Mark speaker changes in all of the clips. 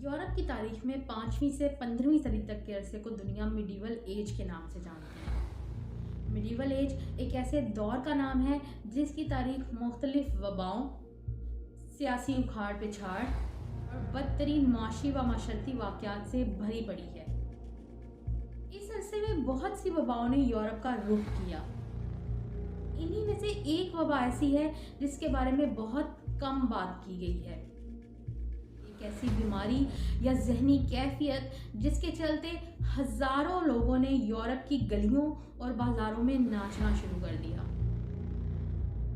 Speaker 1: Europe की तारीख में 5वीं से 15वीं सदी तक के अरसे को दुनिया मिडीवल एज के नाम से जानती है। मिडीवल एज एक ऐसे दौर का नाम है जिसकी तारीख मुख्तलिफ वबाओं, सियासी उखाड़ पिछाड़ और बदतरीन माशी व माशरती वाक़यात से भरी पड़ी है। इस अरसे में बहुत सी वबाओं ने यूरोप का रुख किया। इन्हीं में से एक वबा ऐसी है जिसके बारे में बहुत कम बात की गई है। एक ऐसी बीमारी या जहनी कैफियत जिसके चलते हजारों लोगों ने यूरोप की गलियों और बाजारों में नाचना शुरू कर दिया।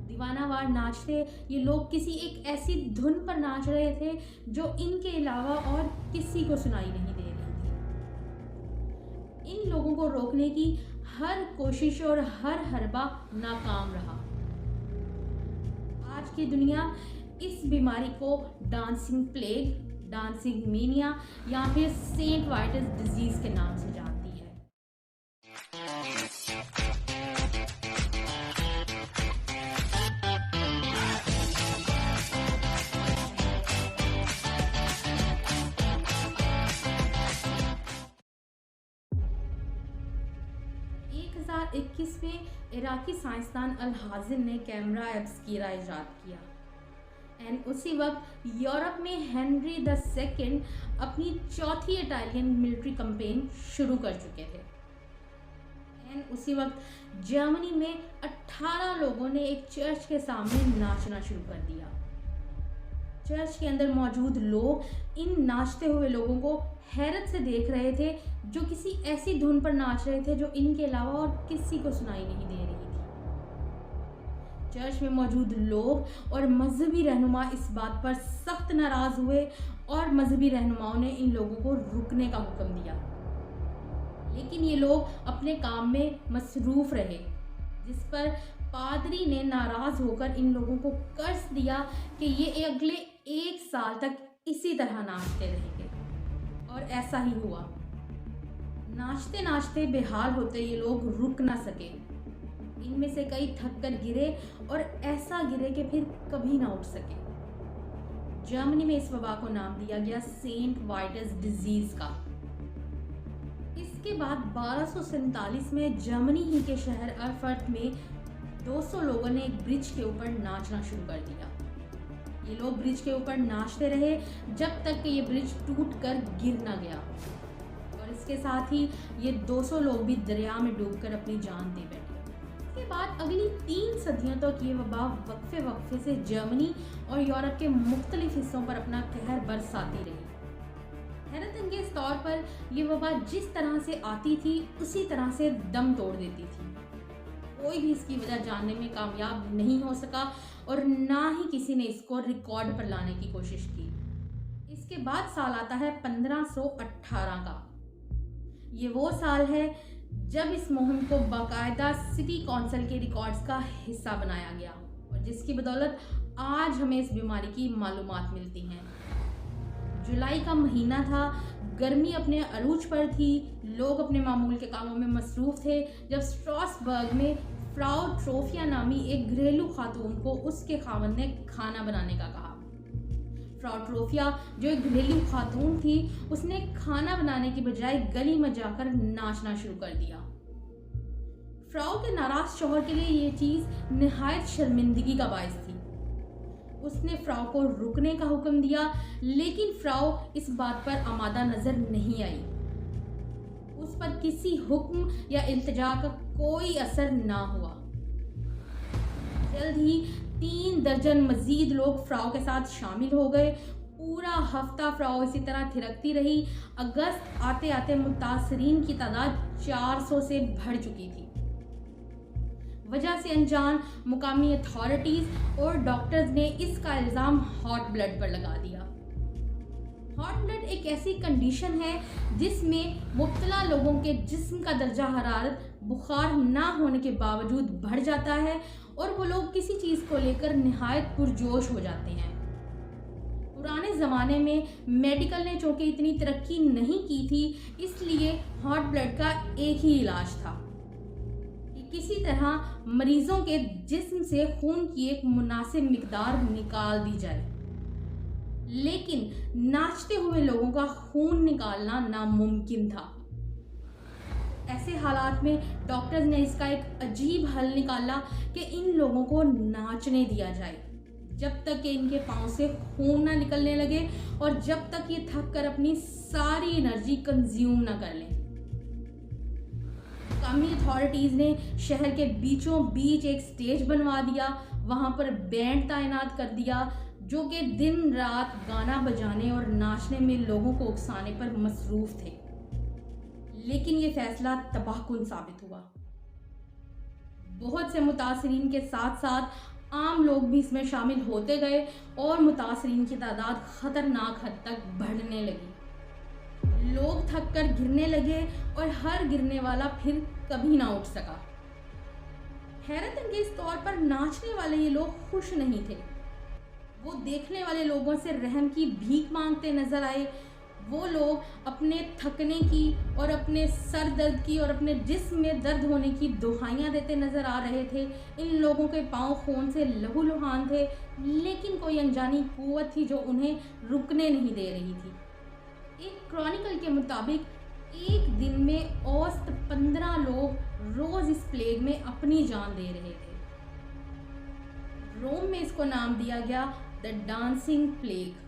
Speaker 1: दीवानावार नाचते ये लोग किसी एक ऐसी धुन पर नाच रहे थे जो इनके अलावा और किसी को सुनाई नहीं दे रही थी। इन लोगों को रोकने की हर कोशिश और हर हरबा नाकाम रहा। आज की दुनिया इस बीमारी को डांसिंग प्लेग, डांसिंग मेनिया या फिर सेंट वाइटस डिजीज के नाम से जानती है। में इराकी साइंसदान अल हाजिन ने कैमरा एब्सकीरा इजाद किया। एंड उसी वक्त यूरोप में हेनरी द सेकंड अपनी चौथी इटालियन मिलिट्री कैंपेन शुरू कर चुके थे। एंड उसी वक्त जर्मनी में 18 लोगों ने एक चर्च के सामने नाचना शुरू कर दिया। चर्च के अंदर मौजूद लोग इन नाचते हुए लोगों को हैरत से देख रहे थे जो किसी ऐसी धुन पर नाच रहे थे जो इनके अलावा और किसी को सुनाई नहीं दे रही थी। चर्च में मौजूद लोग और मजहबी रहनुमा इस बात पर सख्त नाराज हुए और मजहबी रहनुमाओं ने इन लोगों को रुकने का हुक्म दिया, लेकिन ये लोग अपने काम में मसरूफ रहे, जिस पर पादरी ने नाराज होकर इन लोगों को कर्ज दिया कि ये अगले 1 साल तक इसी तरह नाचते रहेंगे। और ऐसा ही हुआ। नाचते नाचते बेहाल होते ये लोग रुक ना सके। इनमें से कई थक कर गिरे और ऐसा गिरे कि फिर कभी ना उठ सके। जर्मनी में इस वबा को नाम दिया गया सेंट वाइटस डिजीज का। इसके बाद 1247 में जर्मनी ही के शहर अरफर्ट में 200 लोगों ने एक ब्रिज के ऊपर नाचना शुरू कर दिया। ये लोग ब्रिज के ऊपर नाचते रहे जब तक कि ये ब्रिज टूट कर गिर ना गया, और इसके साथ ही ये 200 लोग भी दरिया में डूबकर अपनी जान दे बैठे। इसके बाद अगली 3 सदियों तक ये वबा वक्फे वक्फे से जर्मनी और यूरोप के मुख्तलिफ हिस्सों पर अपना कहर बरसाती रही। हैरत अंगेज तौर पर यह वबा जिस तरह से आती थी उसी तरह से दम तोड़ देती थी। कोई भी इसकी वजह जानने में कामयाब नहीं हो सका और ना ही किसी ने इसको रिकॉर्ड पर लाने की कोशिश की। इसके बाद साल आता है 1518 का। ये वो साल है जब इस मुहिम को बाकायदा सिटी काउंसिल के रिकॉर्ड्स का हिस्सा बनाया गया और जिसकी बदौलत आज हमें इस बीमारी की मालूमात मिलती हैं। जुलाई का महीना था, गर्मी अपने अरूज पर थी, लोग अपने मामूल के कामों में मसरूफ थे जब स्ट्रासबर्ग में फ्राउ ट्रोफिया नामी एक घरेलू खातून को उसके खावंद ने खाना बनाने का कहा। फ्राउ ट्रोफिया जो एक घरेलू खातून थी, उसने खाना बनाने की बजाय गली में जाकर नाचना शुरू कर दिया। फ्राउ के नाराज शौहर के लिए ये चीज निहायत शर्मिंदगी का बायस थी। उसने फ्राउ को रुकने का हुक्म दिया, लेकिन फ्राउ इस बात पर आमादा नजर नहीं आई। उस पर किसी हुक्म या इल्तिजा का कोई असर ना हुआ। जल्द ही 3 दर्जन मजीद लोग फ्राउ के साथ शामिल हो गए। पूरा हफ्ता फ्राउ इसी तरह थिरकती रही। अगस्त आते आते मुतासरीन की तादाद 400 से बढ़ चुकी थी। वजह से अनजान मुकामी अथॉरिटीज और डॉक्टर्स ने इसका इल्ज़ाम हॉट ब्लड पर लगा दिया। हॉट ब्लड एक ऐसी कंडीशन है जिसमें मुब्तला लोगों के जिस्म का दर्जा हरारत बुखार ना होने के बावजूद बढ़ जाता है और वो लोग किसी चीज़ को लेकर निहायत पुरजोश हो जाते हैं। पुराने ज़माने में मेडिकल ने चूँकि इतनी तरक्की नहीं की थी, इसलिए हॉट ब्लड का एक ही इलाज था कि किसी तरह मरीजों के जिस्म से खून की एक मुनासिब मिकदार निकाल दी जाए। लेकिन नाचते हुए लोगों का खून निकालना नामुमकिन था। ऐसे हालात में डॉक्टर्स ने इसका एक अजीब हल निकाला कि इन लोगों को नाचने दिया जाए जब तक कि इनके पाँव से खून ना निकलने लगे और जब तक ये थक कर अपनी सारी एनर्जी कंज्यूम ना कर लें। मकामी अथॉरिटीज़ ने शहर के बीचों बीच एक स्टेज बनवा दिया, वहाँ पर बैंड तैनात कर दिया जो कि दिन रात गाना बजाने और नाचने में लोगों को उकसाने पर मसरूफ़ थे। लेकिन ये फैसला तबाहकुन साबित हुआ। बहुत से मुतासरीन के साथ साथ आम लोग भी इसमें शामिल होते गए और मुतासरीन की तादाद ख़तरनाक हद तक बढ़ने लगी। लोग थक कर गिरने लगे और हर गिरने वाला फिर कभी ना उठ सका। हैरत अंगेज तौर पर नाचने वाले ये लोग खुश नहीं थे। वो देखने वाले लोगों से रहम की भीख मांगते नजर आए। वो लोग अपने थकने की और अपने सर दर्द की और अपने जिस्म में दर्द होने की दुहाइयाँ देते नजर आ रहे थे। इन लोगों के पांव खून से लहूलुहान थे, लेकिन कोई अनजानी कुव्वत थी जो उन्हें रुकने नहीं दे रही थी। एक क्रॉनिकल के मुताबिक एक दिन में औसत 15 लोग रोज इस प्लेग में अपनी जान दे रहे थे। रोम में इसको नाम दिया गया द डांसिंग प्लेग।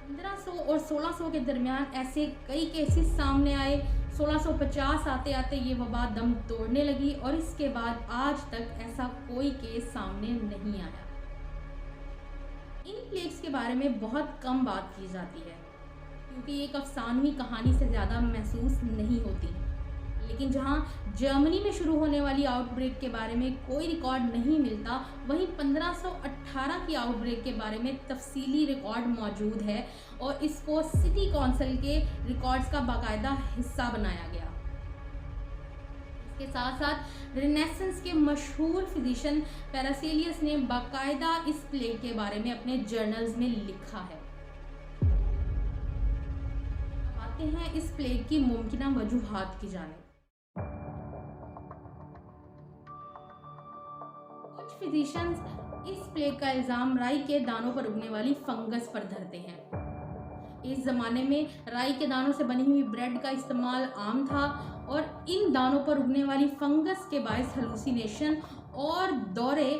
Speaker 1: 1500 और 1600 के दरमियान ऐसे कई केसेस सामने आए। 1650 आते आते ये वबा दम तोड़ने लगी और इसके बाद आज तक ऐसा कोई केस सामने नहीं आया। इन प्लेग्स के बारे में बहुत कम बात की जाती है क्योंकि एक अफसानवी कहानी से ज़्यादा महसूस नहीं होती। लेकिन जहां जर्मनी में शुरू होने वाली आउटब्रेक के बारे में कोई रिकॉर्ड नहीं मिलता, वहीं 1518 की आउटब्रेक के बारे में तफसीली रिकॉर्ड मौजूद है और इसको सिटी काउंसिल के रिकॉर्ड्स का बाकायदा हिस्सा बनाया गया। इसके साथ साथ रिनेसेंस के मशहूर फिजिशियन पैरासेलियस ने बाकायदा इस प्लेग के बारे में अपने जर्नल्स में लिखा है। आते हैं इस प्लेग की मुमकिना वजूहात की जानिब। कुछ फिजिशियंस इस प्लेग का इल्जाम राई के दानों पर उगने वाली फंगस पर धरते हैं। इस जमाने में राई के दानों से बनी हुई ब्रेड का इस्तेमाल आम था और इन दानों पर उगने वाली फंगस के बायस हेलुसिनेशन और दौरे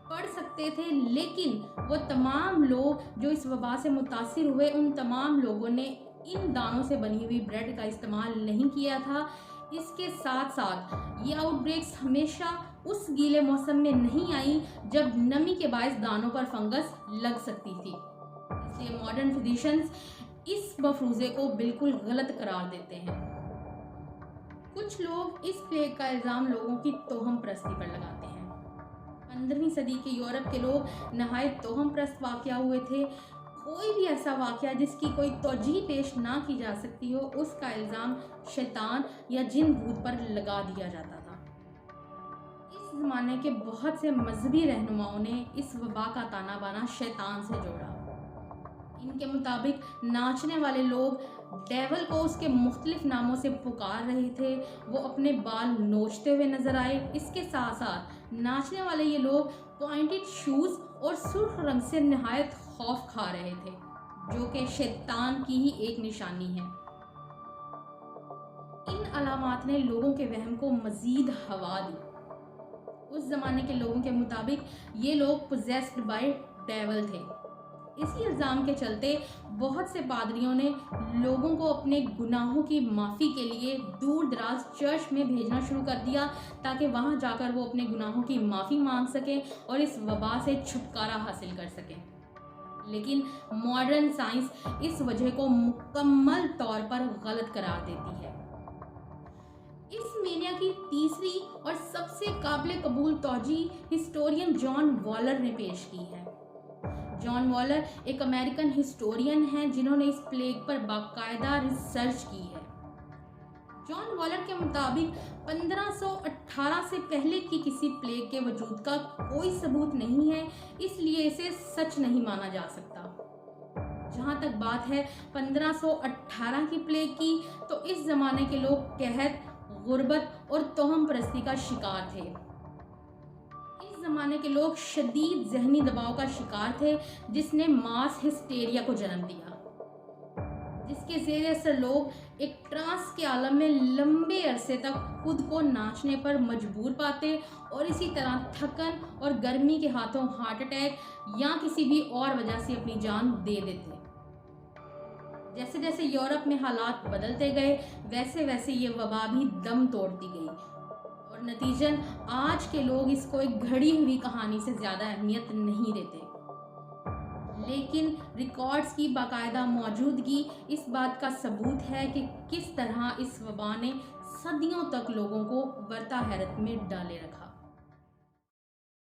Speaker 1: पड़ सकते थे। लेकिन वो तमाम लोग जो इस वबा से मुतासिर हुए, उन तमाम लोगों ने इन दानों से बनी हुई ब्रेड का इस्तेमाल नहीं किया था। इसके साथ साथ ये आउटब्रेक्स हमेशा उस गीले मौसम में नहीं आई जब नमी के बायस दानों पर फंगस लग सकती थी। इसलिए मॉडर्न फिजिशियंस इस मफरूजे को बिल्कुल गलत करार देते हैं। कुछ लोग इस प्लेग का इल्ज़ाम लोगों की तोहम परस्ती पर लगाते हैं। 15वीं सदी के यूरोप के लोग नहायत तोहम परस्त वाक़या हुए थे। कोई भी ऐसा वाक़या जिसकी कोई तौजीह पेश ना की जा सकती हो, उसका इल्ज़ाम शैतान या जिन भूत पर लगा दिया जाता था। इस ज़माने के बहुत से मजहबी रहनुमाओं ने इस वबा का ताना बाना शैतान से जोड़ा। इनके मुताबिक नाचने वाले लोग डेवल को उसके मुख्तलिफ नामों से पुकार रहे थे। वो अपने बाल नोचते हुए नजर आए। इसके साथ साथ नाचने वाले ये लोग पॉइंटेड शूज़ और सुर्ख रंग से नहायत खौफ खा रहे थे, जो कि शैतान की ही एक निशानी है। इन अलामात ने लोगों के वहम को मजीद हवा दी। उस जमाने के लोगों के मुताबिक ये लोग पोजेस्ड बाय डेवल थे। इसी इल्ज़ाम के चलते बहुत से पादरियों ने लोगों को अपने गुनाहों की माफ़ी के लिए दूर दराज चर्च में भेजना शुरू कर दिया ताकि वहां जाकर वो अपने गुनाहों की माफ़ी मांग सकें और इस वबा से छुटकारा हासिल कर सकें। लेकिन मॉडर्न साइंस इस वजह को मुकम्मल तौर पर गलत करार देती है। इस मेनिया की तीसरी और सबसे काबिल कबूल तौजी हिस्टोरियन जॉन वॉलर ने पेश की है। जॉन वॉलर एक अमेरिकन हिस्टोरियन हैं जिन्होंने इस प्लेग पर बाकायदा रिसर्च की है। जॉन वॉलर के मुताबिक 1518 से पहले की किसी प्लेग के वजूद का कोई सबूत नहीं है, इसलिए इसे सच नहीं माना जा सकता। जहाँ तक बात है 1518 की प्लेग की, तो इस जमाने के लोग कहत, गुर्बत और तोहम परस्ती का शिकार थे। इस ज़माने के लोग शदीद जहनी दबाव का शिकार थे, जिसने मास हिस्टेरिया को जन्म दिया, जिसके ज़ेरे असर लोग एक ट्रांस के आलम में लंबे अरसे तक खुद को नाचने पर मजबूर पाते और इसी तरह थकन और गर्मी के हाथों हार्ट अटैक या किसी भी और वजह से अपनी जान दे देते। जैसे जैसे यूरोप में हालात बदलते गए, वैसे वैसे ये वबा भी दम तोड़ती गई और नतीजन आज के लोग इसको एक घड़ी हुई कहानी से ज़्यादा अहमियत नहीं देते। लेकिन रिकॉर्ड्स की बाकायदा मौजूदगी इस बात का सबूत है कि किस तरह इस वबा ने सदियों तक लोगों को बरता हैरत में डाले रखा।